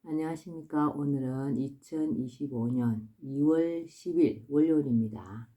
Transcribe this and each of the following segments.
안녕하십니까. 오늘은 2025년 2월 10일 월요일입니다.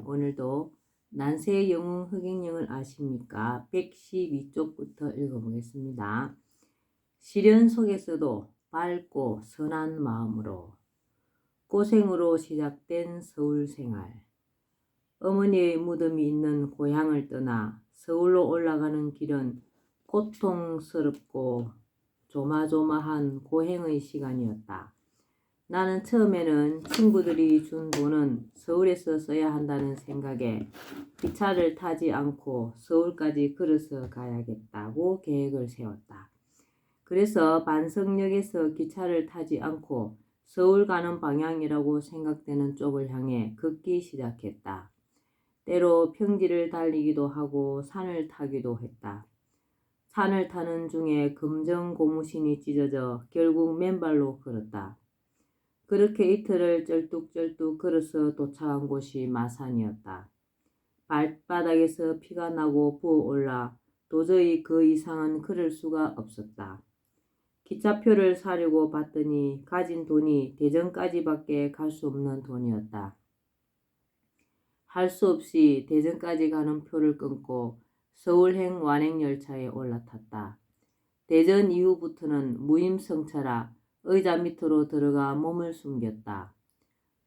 오늘도 난세의 영웅 흑행령을 아십니까? 112쪽부터 읽어보겠습니다. 시련 속에서도 밝고 선한 마음으로 고생으로 시작된 서울 생활. 어머니의 무덤이 있는 고향을 떠나 서울로 올라가는 길은 고통스럽고 조마조마한 고행의 시간이었다. 나는 처음에는 친구들이 준 돈은 서울에서 써야 한다는 생각에 기차를 타지 않고 서울까지 걸어서 가야겠다고 계획을 세웠다. 그래서 반석역에서 기차를 타지 않고 서울 가는 방향이라고 생각되는 쪽을 향해 걷기 시작했다. 때로 평지를 달리기도 하고 산을 타기도 했다. 산을 타는 중에 금정 고무신이 찢어져 결국 맨발로 걸었다. 그렇게 이틀을 쩔뚝쩔뚝 걸어서 도착한 곳이 마산이었다. 발바닥에서 피가 나고 부어올라 도저히 그 이상은 걸을 수가 없었다. 기차표를 사려고 봤더니 가진 돈이 대전까지밖에 갈 수 없는 돈이었다. 할 수 없이 대전까지 가는 표를 끊고 서울행 완행열차에 올라탔다. 대전 이후부터는 무임승차라 의자 밑으로 들어가 몸을 숨겼다.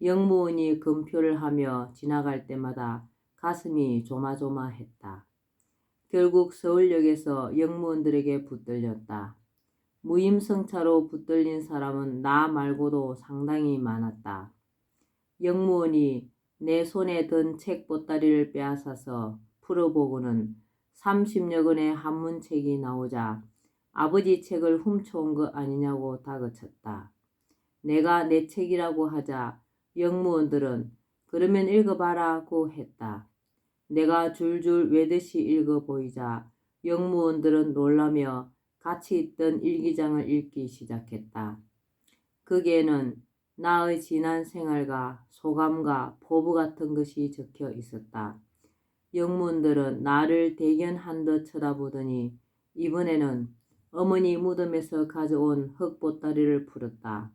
영무원이 검표를 하며 지나갈 때마다 가슴이 조마조마했다. 결국 서울역에서 영무원들에게 붙들렸다. 무임승차로 붙들린 사람은 나 말고도 상당히 많았다. 영무원이 내 손에 든 책 보따리를 빼앗아서 풀어보고는 30여 권의 한문책이 나오자 아버지 책을 훔쳐온 거 아니냐고 다그쳤다. 내가 내 책이라고 하자 영무원들은 그러면 읽어봐라고 했다. 내가 줄줄 외듯이 읽어보이자 영무원들은 놀라며 같이 있던 일기장을 읽기 시작했다. 거기에는 나의 지난 생활과 소감과 포부 같은 것이 적혀 있었다. 영무원들은 나를 대견한 듯 쳐다보더니 이번에는 어머니 무덤에서 가져온 흙보따리를 풀었다.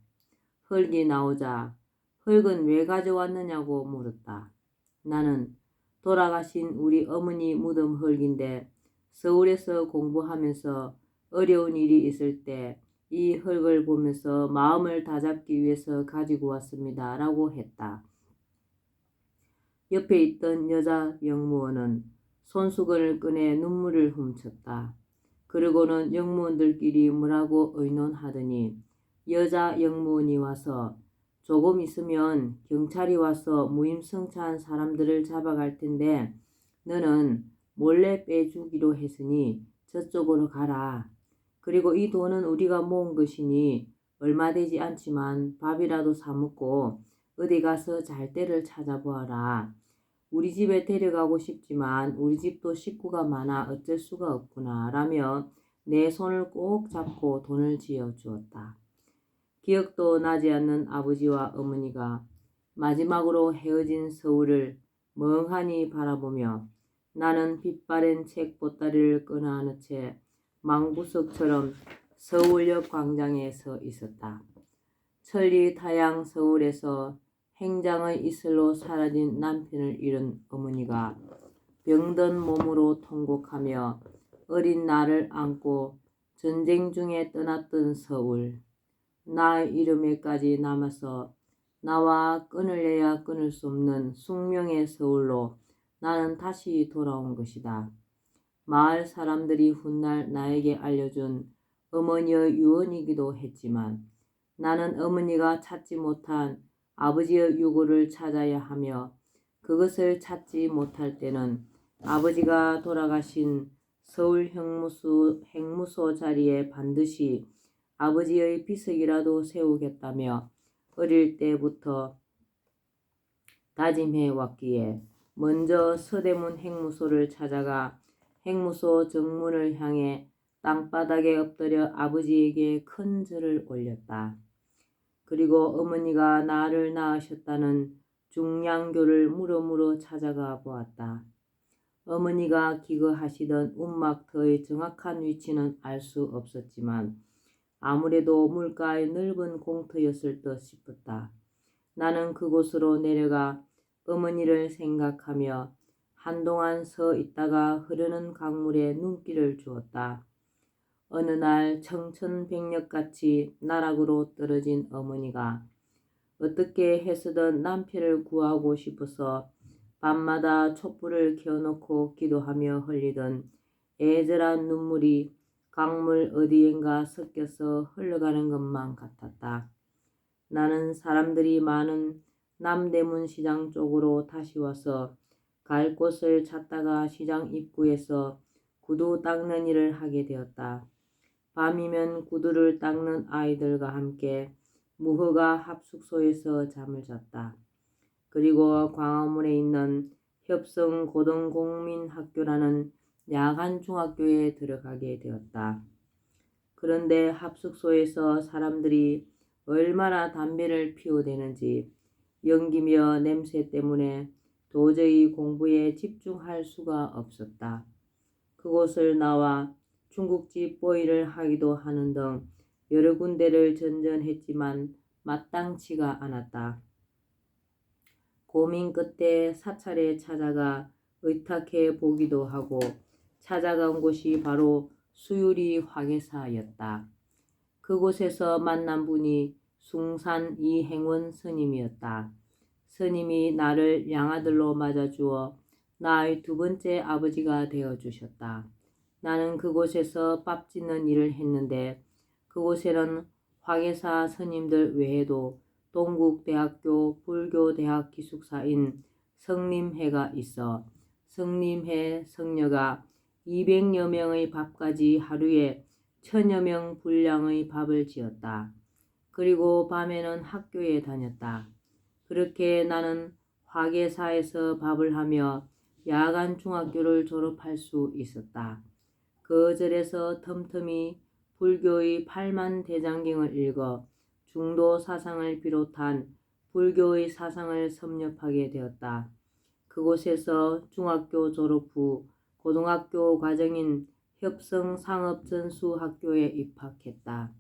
흙이 나오자 흙은 왜 가져왔느냐고 물었다. 나는 돌아가신 우리 어머니 무덤 흙인데 서울에서 공부하면서 어려운 일이 있을 때 이 흙을 보면서 마음을 다잡기 위해서 가지고 왔습니다. 라고 했다. 옆에 있던 여자 영무원은 손수건을 꺼내 눈물을 훔쳤다. 그러고는 영무원들끼리 뭐라고 의논하더니 여자 영무원이 와서 조금 있으면 경찰이 와서 무임승차한 사람들을 잡아갈 텐데 너는 몰래 빼주기로 했으니 저쪽으로 가라. 그리고 이 돈은 우리가 모은 것이니 얼마 되지 않지만 밥이라도 사 먹고 어디 가서 잘 때를 찾아보아라. 우리 집에 데려가고 싶지만 우리 집도 식구가 많아 어쩔 수가 없구나 라며 내 손을 꼭 잡고 돈을 쥐어 주었다. 기억도 나지 않는 아버지와 어머니가 마지막으로 헤어진 서울을 멍하니 바라보며 나는 빛바랜 책 보따리를 꺼내안은 채 망부석처럼 서울역 광장에 서 있었다. 천리타양 서울에서 행장의 이슬로 사라진 남편을 잃은 어머니가 병든 몸으로 통곡하며 어린 나를 안고 전쟁 중에 떠났던 서울. 나의 이름에까지 남아서 나와 끊을래야 끊을 수 없는 숙명의 서울로 나는 다시 돌아온 것이다. 마을 사람들이 훗날 나에게 알려준 어머니의 유언이기도 했지만 나는 어머니가 찾지 못한 아버지의 유고를 찾아야 하며 그것을 찾지 못할 때는 아버지가 돌아가신 서울 행무소 자리에 반드시 아버지의 비석이라도 세우겠다며 어릴 때부터 다짐해 왔기에 먼저 서대문 행무소를 찾아가 행무소 정문을 향해 땅바닥에 엎드려 아버지에게 큰 절을 올렸다. 그리고 어머니가 나를 낳으셨다는 중량교를 물어물어 찾아가 보았다. 어머니가 기거하시던 움막터의 정확한 위치는 알 수 없었지만 아무래도 물가의 넓은 공터였을 듯 싶었다. 나는 그곳으로 내려가 어머니를 생각하며 한동안 서 있다가 흐르는 강물에 눈길을 주었다. 어느 날 청천백력같이 나락으로 떨어진 어머니가 어떻게 해서든 남편을 구하고 싶어서 밤마다 촛불을 켜놓고 기도하며 흘리던 애절한 눈물이 강물 어디엔가 섞여서 흘러가는 것만 같았다. 나는 사람들이 많은 남대문 시장 쪽으로 다시 와서 갈 곳을 찾다가 시장 입구에서 구두 닦는 일을 하게 되었다. 밤이면 구두를 닦는 아이들과 함께 무허가 합숙소에서 잠을 잤다. 그리고 광화문에 있는 협성고등공민학교라는 야간 중학교에 들어가게 되었다. 그런데 합숙소에서 사람들이 얼마나 담배를 피워대는지 연기며 냄새 때문에 도저히 공부에 집중할 수가 없었다. 그곳을 나와 중국집 보이를 하기도 하는 등 여러 군데를 전전했지만 마땅치가 않았다. 고민 끝에 사찰에 찾아가 의탁해 보기도 하고 찾아간 곳이 바로 수유리 화계사였다. 그곳에서 만난 분이 숭산 이행원 스님이었다. 스님이 나를 양아들로 맞아주어 나의 두 번째 아버지가 되어주셨다. 나는 그곳에서 밥 짓는 일을 했는데 그곳에는 화계사 스님들 외에도 동국대학교 불교대학 기숙사인 성림회가 있어 성림회 성녀가 200여 명의 밥까지 하루에 1000여 명 분량의 밥을 지었다. 그리고 밤에는 학교에 다녔다. 그렇게 나는 화계사에서 밥을 하며 야간 중학교를 졸업할 수 있었다. 그 절에서 틈틈이 불교의 팔만대장경을 읽어 중도 사상을 비롯한 불교의 사상을 섭렵하게 되었다. 그곳에서 중학교 졸업 후 고등학교 과정인 협성상업전수학교에 입학했다.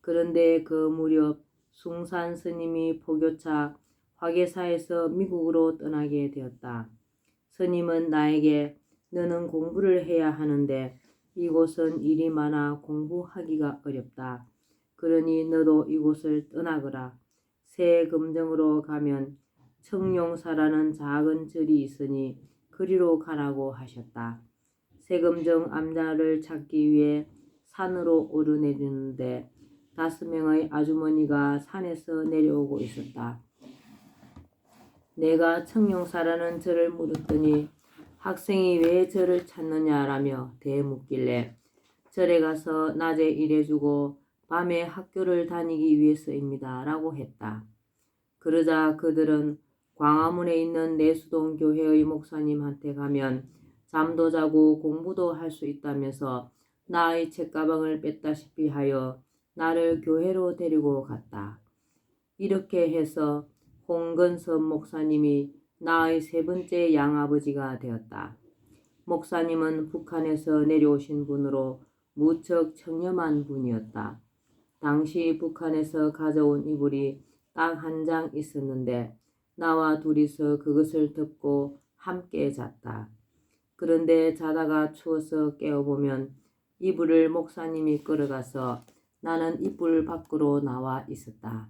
그런데 그 무렵 숭산 스님이 포교차 화계사에서 미국으로 떠나게 되었다. 스님은 나에게 너는 공부를 해야 하는데 이곳은 일이 많아 공부하기가 어렵다. 그러니 너도 이곳을 떠나거라. 새 금정으로 가면 청룡사라는 작은 절이 있으니 그리로 가라고 하셨다. 세금정 암자를 찾기 위해 산으로 오르내리는데 5명의 아주머니가 산에서 내려오고 있었다. 내가 청룡사라는 절을 물었더니 학생이 왜 절을 찾느냐라며 대묻길래 절에 가서 낮에 일해주고 밤에 학교를 다니기 위해서입니다 라고 했다. 그러자 그들은 광화문에 있는 내수동 교회의 목사님한테 가면 잠도 자고 공부도 할 수 있다면서 나의 책가방을 뺐다시피 하여 나를 교회로 데리고 갔다. 이렇게 해서 홍건섭 목사님이 나의 세 번째 양아버지가 되었다. 목사님은 북한에서 내려오신 분으로 무척 청렴한 분이었다. 당시 북한에서 가져온 이불이 딱 한 장 있었는데 나와 둘이서 그것을 덮고 함께 잤다. 그런데 자다가 추워서 깨어보면 이불을 목사님이 끌어가서 나는 이불 밖으로 나와 있었다.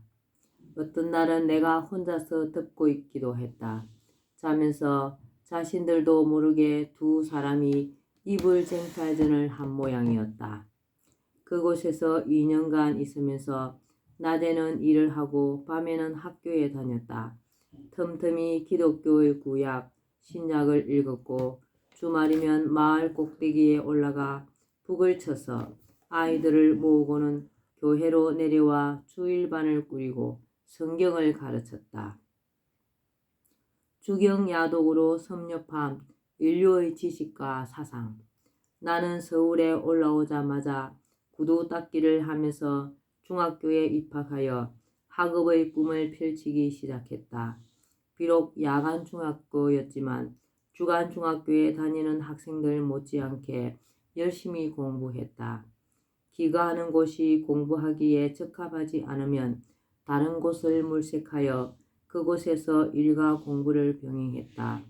어떤 날은 내가 혼자서 덮고 있기도 했다. 자면서 자신들도 모르게 두 사람이 이불 쟁탈전을 한 모양이었다. 그곳에서 2년간 있으면서 낮에는 일을 하고 밤에는 학교에 다녔다. 틈틈이 기독교의 구약, 신약을 읽었고 주말이면 마을 꼭대기에 올라가 북을 쳐서 아이들을 모으고는 교회로 내려와 주일반을 꾸리고 성경을 가르쳤다. 주경야독으로 섭렵한 인류의 지식과 사상. 나는 서울에 올라오자마자 구두 닦기를 하면서 중학교에 입학하여 학업의 꿈을 펼치기 시작했다. 비록 야간 중학교였지만 주간 중학교에 다니는 학생들 못지않게 열심히 공부했다. 기가하는 곳이 공부하기에 적합하지 않으면 다른 곳을 물색하여 그곳에서 일과 공부를 병행했다.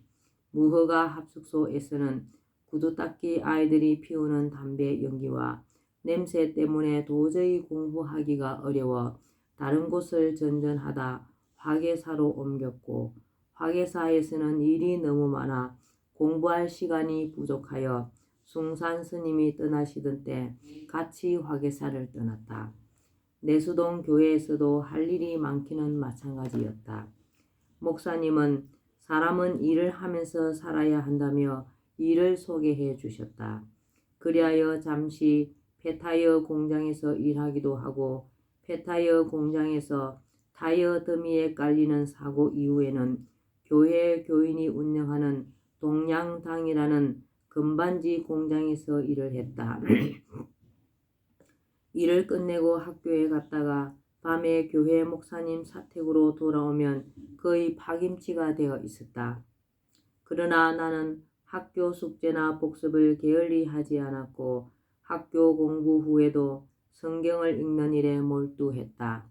무허가 합숙소에서는 구두 닦기 아이들이 피우는 담배 연기와 냄새 때문에 도저히 공부하기가 어려워 다른 곳을 전전하다 화계사로 옮겼고, 화계사에서는 일이 너무 많아 공부할 시간이 부족하여 숭산 스님이 떠나시던 때 같이 화계사를 떠났다. 내수동 교회에서도 할 일이 많기는 마찬가지였다. 목사님은 사람은 일을 하면서 살아야 한다며 일을 소개해 주셨다. 그리하여 잠시 폐타이어 공장에서 일하기도 하고, 폐타이어 공장에서 타이어 더미에 깔리는 사고 이후에는 교회 교인이 운영하는 동양당이라는 금반지 공장에서 일을 했다. 일을 끝내고 학교에 갔다가 밤에 교회 목사님 사택으로 돌아오면 거의 파김치가 되어 있었다. 그러나 나는 학교 숙제나 복습을 게을리 하지 않았고 학교 공부 후에도 성경을 읽는 일에 몰두했다.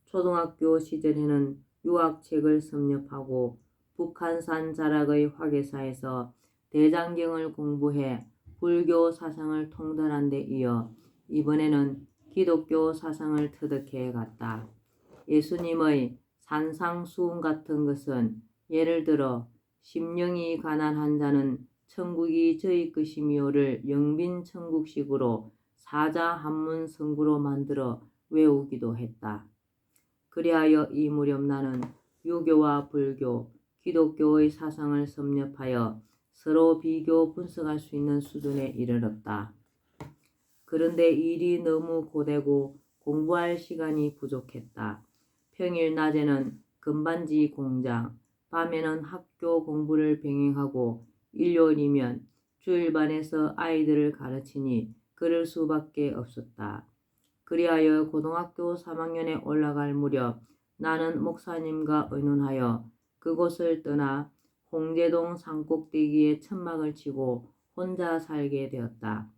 초등학교 시절에는 유학책을 섭렵하고 북한산 자락의 화계사에서 대장경을 공부해 불교 사상을 통달한 데 이어 이번에는 기독교 사상을 터득해 갔다. 예수님의 산상수훈 같은 것은 예를 들어 심령이 가난한 자는 천국이 저희 것이미요를 영빈천국식으로 사자한문 성구로 만들어 외우기도 했다. 그리하여 이 무렵 나는 유교와 불교, 기독교의 사상을 섭렵하여 서로 비교 분석할 수 있는 수준에 이르렀다. 그런데 일이 너무 고되고 공부할 시간이 부족했다. 평일 낮에는 금반지 공장, 밤에는 학교 공부를 병행하고 일요일이면 주일반에서 아이들을 가르치니 그럴 수밖에 없었다. 그리하여 고등학교 3학년에 올라갈 무렵 나는 목사님과 의논하여 그곳을 떠나 홍제동 산꼭대기에 천막을 치고 혼자 살게 되었다.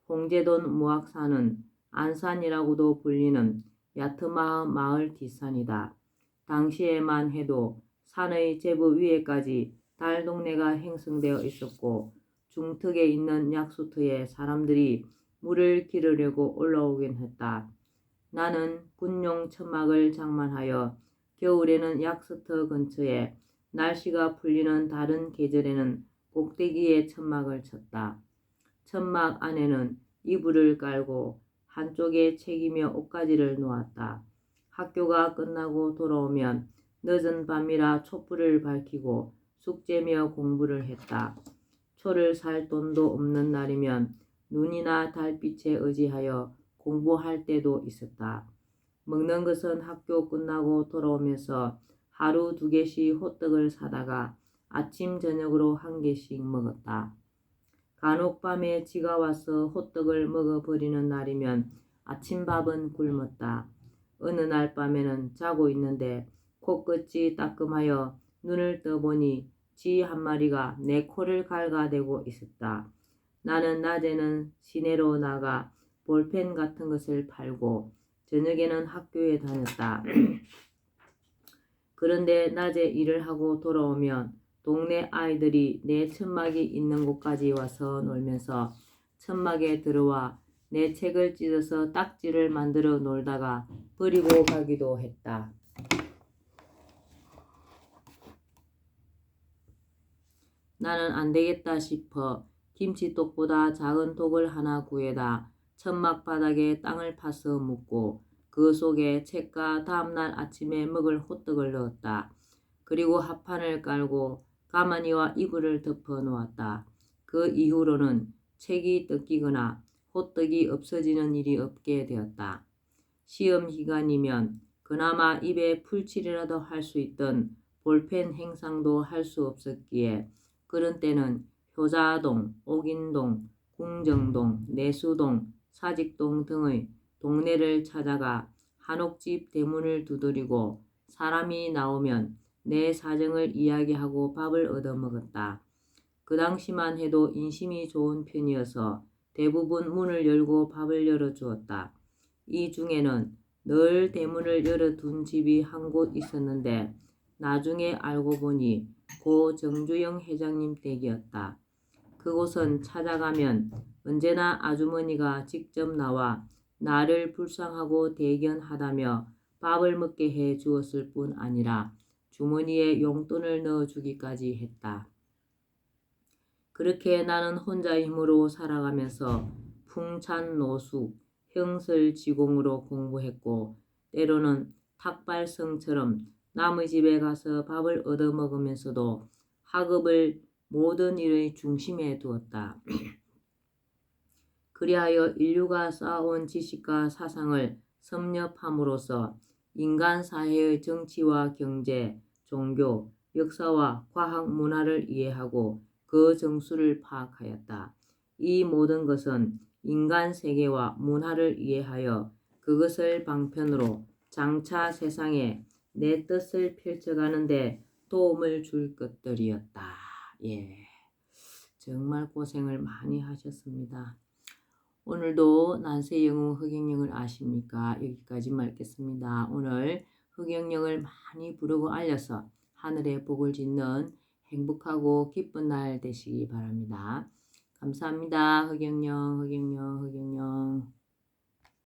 홍제동 무학산은 안산이라고도 불리는 야트마을 마을 뒷산이다. 당시에만 해도 산의 제법 위에까지 달동네가 형성되어 있었고 중턱에 있는 약수터에 사람들이 물을 기르려고 올라오긴 했다. 나는 군용 천막을 장만하여 겨울에는 약수터 근처에, 날씨가 풀리는 다른 계절에는 꼭대기에 천막을 쳤다. 천막 안에는 이불을 깔고 한쪽에 책이며 옷가지를 놓았다. 학교가 끝나고 돌아오면 늦은 밤이라 촛불을 밝히고 숙제며 공부를 했다. 초를 살 돈도 없는 날이면 눈이나 달빛에 의지하여 공부할 때도 있었다. 먹는 것은 학교 끝나고 돌아오면서 하루 2개씩 호떡을 사다가 아침 저녁으로 1개씩 먹었다. 간혹 밤에 지가 와서 호떡을 먹어버리는 날이면 아침밥은 굶었다. 어느 날 밤에는 자고 있는데 코끝이 따끔하여 눈을 떠보니 쥐 한 마리가 내 코를 갉아대고 있었다. 나는 낮에는 시내로 나가 볼펜 같은 것을 팔고 저녁에는 학교에 다녔다. 그런데 낮에 일을 하고 돌아오면 동네 아이들이 내 천막이 있는 곳까지 와서 놀면서 천막에 들어와 내 책을 찢어서 딱지를 만들어 놀다가 버리고 가기도 했다. 나는 안 되겠다 싶어 김치독보다 작은 독을 하나 구해다 천막 바닥에 땅을 파서 묻고 그 속에 책과 다음날 아침에 먹을 호떡을 넣었다. 그리고 합판을 깔고 가마니와 이불을 덮어 놓았다. 그 이후로는 책이 뜯기거나 호떡이 없어지는 일이 없게 되었다. 시험 기간이면 그나마 입에 풀칠이라도 할 수 있던 볼펜 행상도 할 수 없었기에 그런 때는 효자동, 옥인동, 궁정동, 내수동, 사직동 등의 동네를 찾아가 한옥집 대문을 두드리고 사람이 나오면 내 사정을 이야기하고 밥을 얻어먹었다. 그 당시만 해도 인심이 좋은 편이어서 대부분 문을 열고 밥을 열어주었다. 이 중에는 늘 대문을 열어둔 집이 한 곳 있었는데 나중에 알고 보니 고 정주영 회장님 댁이었다. 그곳은 찾아가면 언제나 아주머니가 직접 나와 나를 불쌍하고 대견하다며 밥을 먹게 해 주었을 뿐 아니라 주머니에 용돈을 넣어주기까지 했다. 그렇게 나는 혼자 힘으로 살아가면서 풍찬노숙, 형설지공으로 공부했고 때로는 탁발성처럼 남의 집에 가서 밥을 얻어먹으면서도 학업을 모든 일의 중심에 두었다. 그리하여 인류가 쌓아온 지식과 사상을 섭렵함으로써 인간 사회의 정치와 경제, 종교, 역사와 과학 문화를 이해하고 그 정수를 파악하였다. 이 모든 것은 인간 세계와 문화를 이해하여 그것을 방편으로 장차 세상에 내 뜻을 펼쳐가는 데 도움을 줄 것들이었다. 예, 정말 고생을 많이 하셨습니다. 오늘도 난세 영웅 흑영령을 아십니까? 여기까지 말겠습니다. 오늘 흑영령을 많이 부르고 알려서 하늘의 복을 짓는 행복하고 기쁜 날 되시기 바랍니다. 감사합니다. 흑영령, 흑영령, 흑영령.